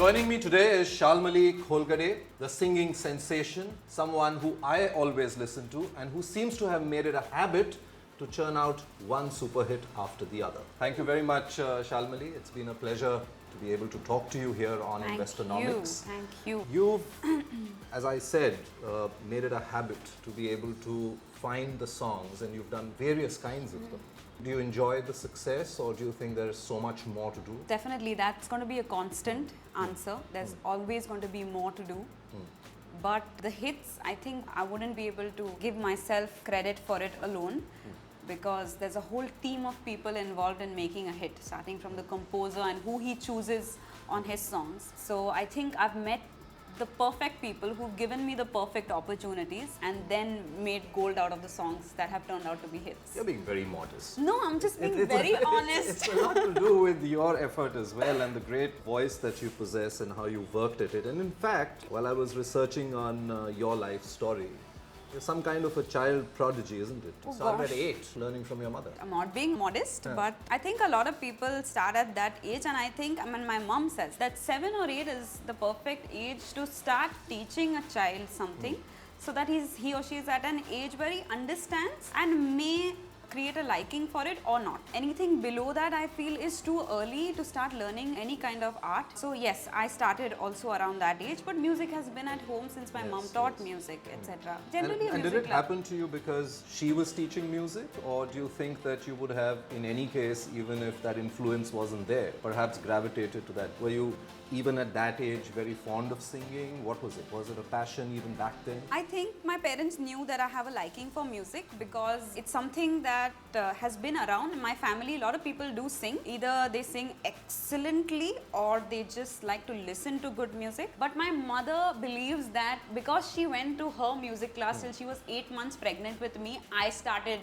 Joining me today is Shalmali Kholgade, the singing sensation, someone who I always listen to and who seems to have made it a habit to churn out one super hit after the other. Thank you very much, Shalmali. It's been a pleasure to be able to talk to you here on Investonomix. Thank you. You've, as I said, made it a habit to be able to find the songs, and you've done various kinds of them. Do you enjoy the success, or do you think there is so much more to do? Definitely, that's going to be a constant answer. There's always going to be more to do. But the hits, I think I wouldn't be able to give myself credit for it alone. Because there's a whole team of people involved in making a hit, starting from the composer and who he chooses on his songs. So I think I've met the perfect people who've given me the perfect opportunities and then made gold out of the songs that have turned out to be hits. You're being very modest. No, I'm just being very honest. It's a lot to do with your effort as well, and the great voice that you possess and how you worked at it. And in fact, while I was researching on your life story, you're some kind of a child prodigy, isn't it? You started at 8, learning from your mother. I'm not being modest, but I think a lot of people start at that age, and I think, my mom says that 7 or 8 is the perfect age to start teaching a child something, so that he or she is at an age where he understands and may create a liking for it or not. Anything below that, I feel, is too early to start learning any kind of art. So yes, I started also around that age, but music has been at home since my mom taught music, etc. Generally, and did it happen to you because she was teaching music, or do you think that you would have, in any case, even if that influence wasn't there, perhaps gravitated to that? Were you, even at that age, very fond of singing? What was it? Was it a passion even back then? I think my parents knew that I have a liking for music because it's something that has been around. In my family, a lot of people do sing. Either they sing excellently or they just like to listen to good music. But my mother believes that because she went to her music class till she was 8 months pregnant with me, I started,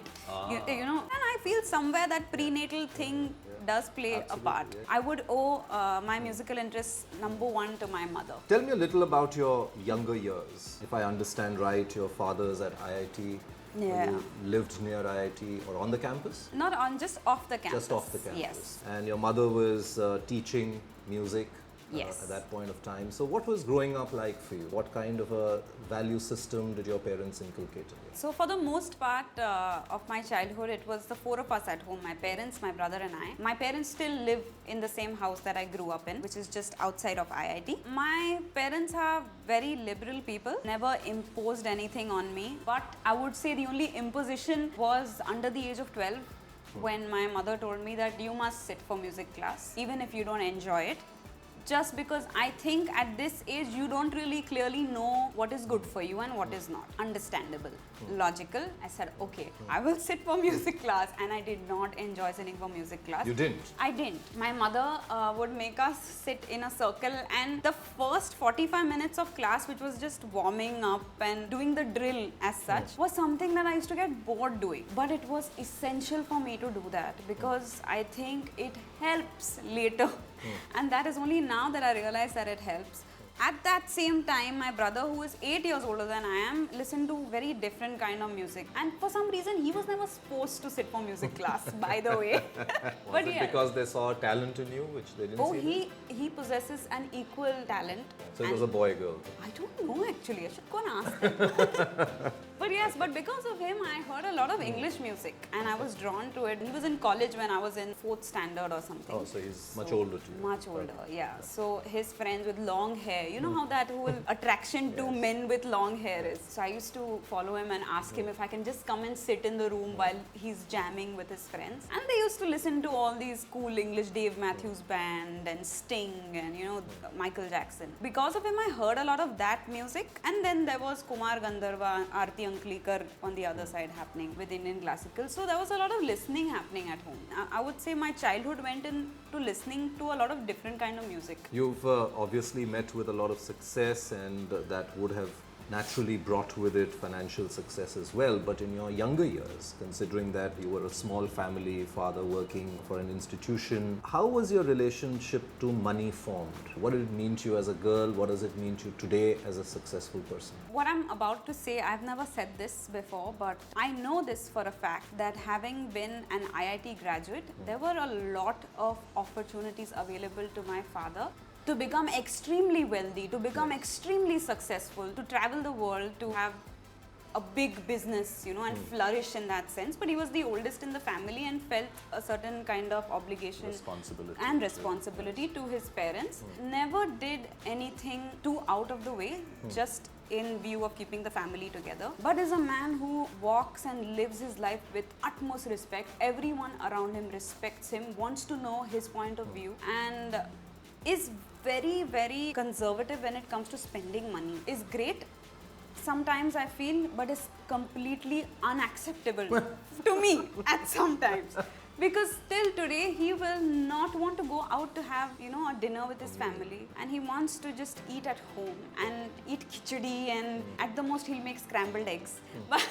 you know, and I feel somewhere that prenatal thing does play a part. Yes. I would owe my musical interest #1 to my mother. Tell me a little about your younger years. If I understand right, your father's at IIT. Yeah. You lived near IIT or on the campus? Not on, just off the campus. Just off the campus. Yes. And your mother was teaching music yes. at that point of time. So what was growing up like for you? What kind of a value system did your parents inculcate in you? So for the most part of my childhood, it was the 4 of us at home, my parents, my brother and I. My parents still live in the same house that I grew up in, which is just outside of IIT. My parents are very liberal people, never imposed anything on me. But I would say the only imposition was under the age of 12, when my mother told me that you must sit for music class, even if you don't enjoy it. Just because I think at this age you don't really clearly know what is good for you and what is not. Understandable, logical. I said, okay, I will sit for music class, and I did not enjoy sitting for music class. You didn't? I didn't. My mother would make us sit in a circle, and the first 45 minutes of class, which was just warming up and doing the drill as such, was something that I used to get bored doing. But it was essential for me to do that because I think it helps later. And that is only now that I realize that it helps. At that same time, my brother, who is 8 years older than I am, listened to very different kind of music. And for some reason, he was never supposed to sit for music class, by the way. Was it because they saw talent in you, which they didn't see? He possesses an equal talent. So it was a boy-girl? I don't know actually. I should go and ask him. But yes, but because of him, I heard a lot of English music and I was drawn to it. He was in college when I was in 4th standard or something. Oh, so he's much older to you. Much older, yeah. So his friends with long hair, you know how that whole attraction to men with long hair is. So I used to follow him and ask him if I can just come and sit in the room while he's jamming with his friends. And they used to listen to all these cool English Dave Matthews Band and Sting and, you know, Michael Jackson. Because of him, I heard a lot of that music. And then there was Kumar Gandharva, Aarti Anklikar on the other side happening with Indian classical. So there was a lot of listening happening at home. I would say my childhood went into listening to a lot of different kind of music. You've obviously met with a lot of success, and that would have naturally brought with it financial success as well. But in your younger years, considering that you were a small family, father working for an institution, how was your relationship to money formed? What did it mean to you as a girl? What does it mean to you today as a successful person? What I'm about to say, I've never said this before, but I know this for a fact that having been an IIT graduate, there were a lot of opportunities available to my father to become extremely wealthy, to become extremely successful, to travel the world, to have a big business, and flourish in that sense. But he was the oldest in the family and felt a certain kind of obligation and responsibility to his parents. Never did anything too out of the way, just in view of keeping the family together. But is a man who walks and lives his life with utmost respect. Everyone around him respects him, wants to know his point of view, and is very, very conservative when it comes to spending money. Is great sometimes, I feel, but is completely unacceptable to me at some times. Because till today, he will not want to go out to have, a dinner with his family. And he wants to just eat at home and eat khichdi, and at the most he'll make scrambled eggs. But,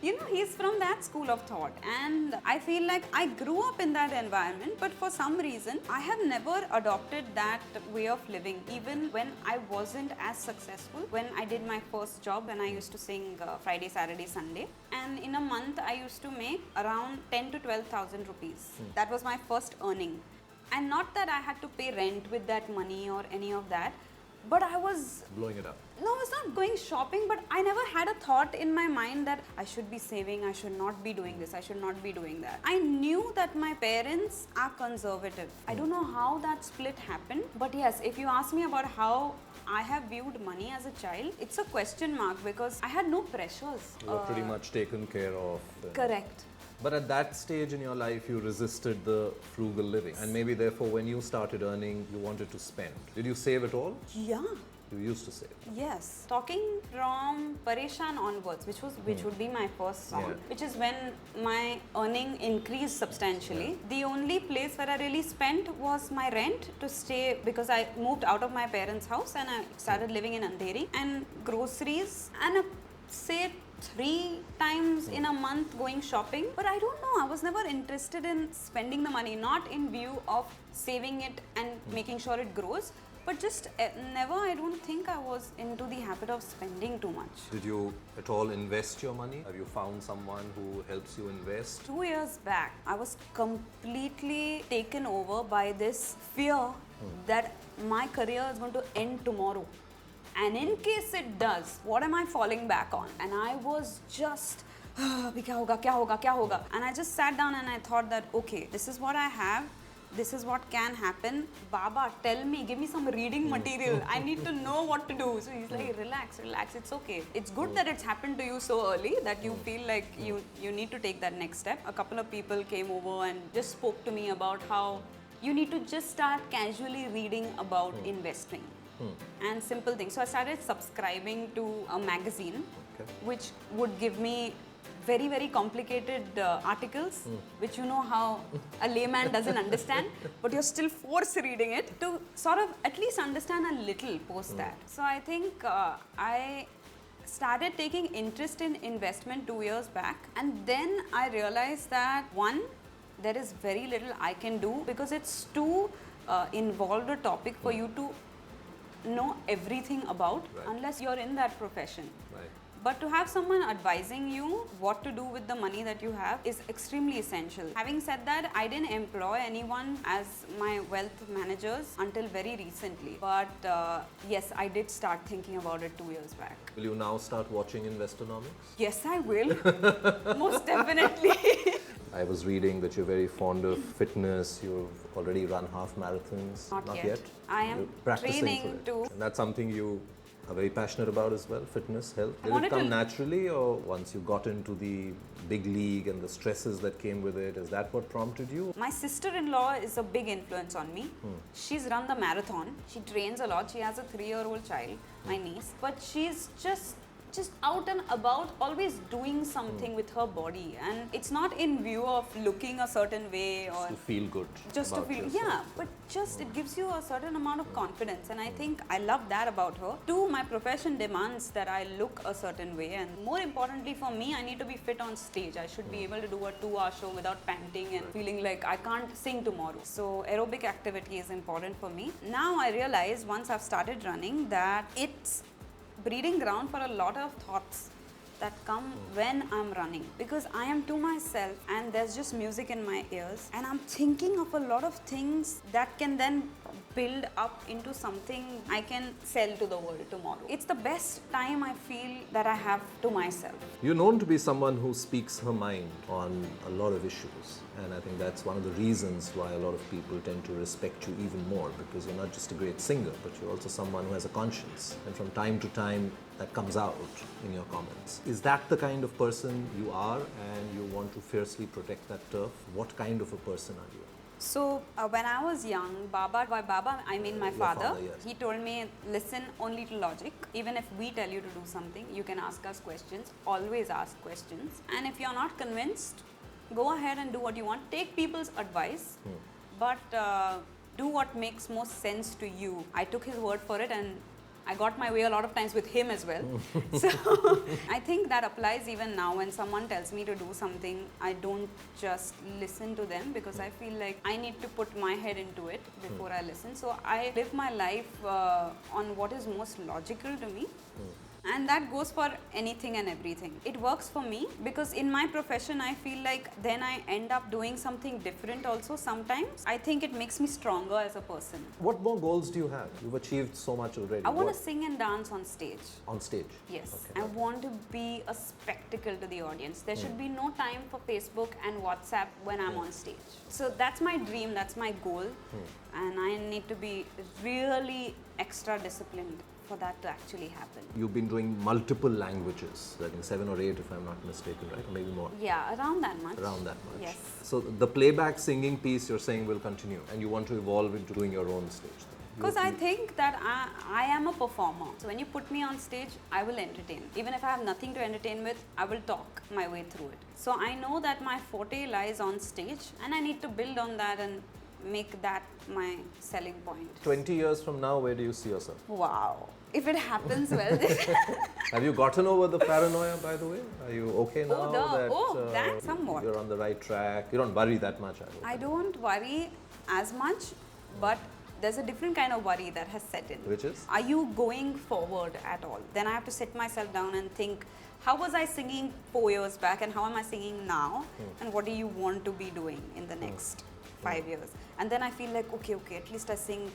he's from that school of thought. And I feel like I grew up in that environment, but for some reason, I have never adopted that way of living. Even when I wasn't as successful, when I did my first job, when I used to sing Friday, Saturday, Sunday. And in a month, I used to make around 10 to 12,000 rupees. That was my first earning. And not that I had to pay rent with that money or any of that, but I was blowing it up. No, I was not going shopping, but I never had a thought in my mind that I should be saving, I should not be doing this, I should not be doing that. I knew that my parents are conservative. I don't know how that split happened, but yes, if you ask me about how I have viewed money as a child, it's a question mark, because I had no pressures. You were pretty much taken care of. Correct. But at that stage in your life, you resisted the frugal living. And maybe therefore, when you started earning, you wanted to spend. Did you save at all? Yeah. You used to save? Yes. Talking from Pareshan onwards, which would be my first song, which is when my earning increased substantially. The only place where I really spent was my rent to stay, because I moved out of my parents' house and I started living in Andheri, and groceries, and say 3 times in a month going shopping. But I don't know, I was never interested in spending the money, not in view of saving it and making sure it grows, but just never, I don't think I was into the habit of spending too much. Did you at all invest your money? Have you found someone who helps you invest? 2 years back, I was completely taken over by this fear that my career is going to end tomorrow. And in case it does, what am I falling back on? And I was just, kya hoga? And I just sat down and I thought that, okay, this is what I have. This is what can happen. Baba, tell me, give me some reading material. I need to know what to do. So he's like, relax, it's okay. It's good that it's happened to you so early that you feel like you need to take that next step. A couple of people came over and just spoke to me about how you need to just start casually reading about investing. And simple things. So I started subscribing to a magazine, which would give me very, very complicated articles, which how a layman doesn't understand, but you're still force reading it to sort of at least understand a little post that. So I think I started taking interest in investment 2 years back, and then I realized that one, there is very little I can do, because it's too involved a topic for you to know everything about unless you're in that profession. But to have someone advising you what to do with the money that you have is extremely essential. Having said that, I didn't employ anyone as my wealth managers until very recently. But yes, I did start thinking about it 2 years back. Will you now start watching Investonomix? Yes, I will. Most definitely. I was reading that you're very fond of fitness. You've already run half marathons. Not yet. I am training to. And that's something you are very passionate about as well, fitness, health. Did it come naturally, or once you got into the big league and the stresses that came with it, is that what prompted you? My sister-in-law is a big influence on me. She's run the marathon. She trains a lot. She has a 3-year-old child, my niece. But she's just out and about, always doing something with her body, and it's not in view of looking a certain way or just to feel good. Just to feel, but just it gives you a certain amount of confidence, and I think I love that about her. Two, my profession demands that I look a certain way, and more importantly for me, I need to be fit on stage. I should be able to do a 2-hour show without panting and feeling like I can't sing tomorrow. So aerobic activity is important for me. Now I realize, once I've started running, that it's breeding ground for a lot of thoughts that come when I'm running, because I am to myself and there's just music in my ears and I'm thinking of a lot of things that can then build up into something I can sell to the world tomorrow. It's the best time I feel that I have to myself. You're known to be someone who speaks her mind on a lot of issues, and I think that's one of the reasons why a lot of people tend to respect you even more, because you're not just a great singer, but you're also someone who has a conscience, and from time to time that comes out in your comments. Is that the kind of person you are, and you want to fiercely protect that turf? What kind of a person are you? So when I was young, Baba, by Baba I mean my father, yes. he told me, listen only to logic. Even if we tell you to do something, you can ask us questions, always ask questions. And if you're not convinced, go ahead and do what you want. Take people's advice, but do what makes most sense to you. I took his word for it, and I got my way a lot of times with him as well. So I think that applies even now. When someone tells me to do something, I don't just listen to them, because I feel like I need to put my head into it before I listen. So I live my life on what is most logical to me. And that goes for anything and everything. It works for me because in my profession, I feel like then I end up doing something different also sometimes. I think it makes me stronger as a person. What more goals do you have? You've achieved so much already. I want to sing and dance on stage. On stage? Yes. Okay. I want to be a spectacle to the audience. There should be no time for Facebook and WhatsApp when I'm on stage. So that's my dream, that's my goal. And I need to be really extra disciplined for that to actually happen. You've been doing multiple languages, I think 7 or 8 if I'm not mistaken, right? Or maybe more. Yeah, around that much. Around that much. Yes. So the playback singing piece you're saying will continue, and you want to evolve into doing your own stage thing. Because I think that I am a performer. So when you put me on stage, I will entertain. Even if I have nothing to entertain with, I will talk my way through it. So I know that my forte lies on stage, and I need to build on that and make that my selling point. 20 years from now, where do you see yourself? Wow. If it happens well. Have you gotten over the paranoia, by the way? Are you okay now that somewhat. You're on the right track? You don't worry that much, I hope. I don't worry as much, but there's a different kind of worry that has set in. Which is? Are you going forward at all? Then I have to sit myself down and think, how was I singing 4 years back and how am I singing now? And what do you want to be doing in the next 5 years? And then I feel like, okay, at least I sing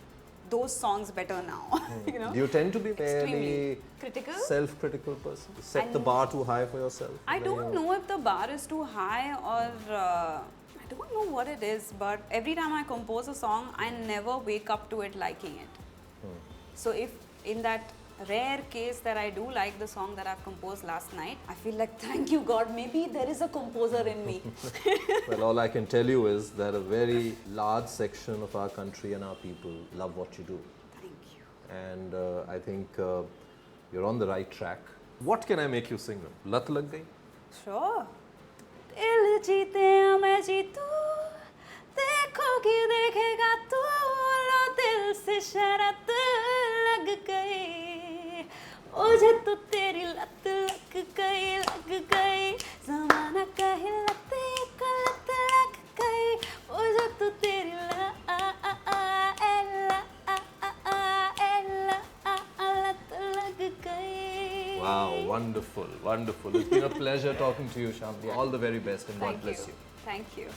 those songs better now. You know? Do you tend to be fairly critical? Self-critical person? Set the bar too high for yourself? I don't know if the bar is too high or I don't know what it is, but every time I compose a song, I never wake up to it liking it. So if in that rare case that I do like the song that I've composed last night, I feel like, thank you God, maybe there is a composer in me. Well, all I can tell you is that a very large section of our country and our people love what you do. Thank you. And I think you're on the right track. What can I make you sing? Lat lag gayi? Sure. दिल जीते या मैं जीतूं, देखोगी देखेगा तू, लो दिल से शरत लग गई, मुझे तो तेरी लत लग गई, ज़माना कहे लत लग गई, मुझे तो तेरी लत लग गई. Wow, wonderful, wonderful. It's been a pleasure talking to you, Shalmali. All the very best and God bless you. Thank you.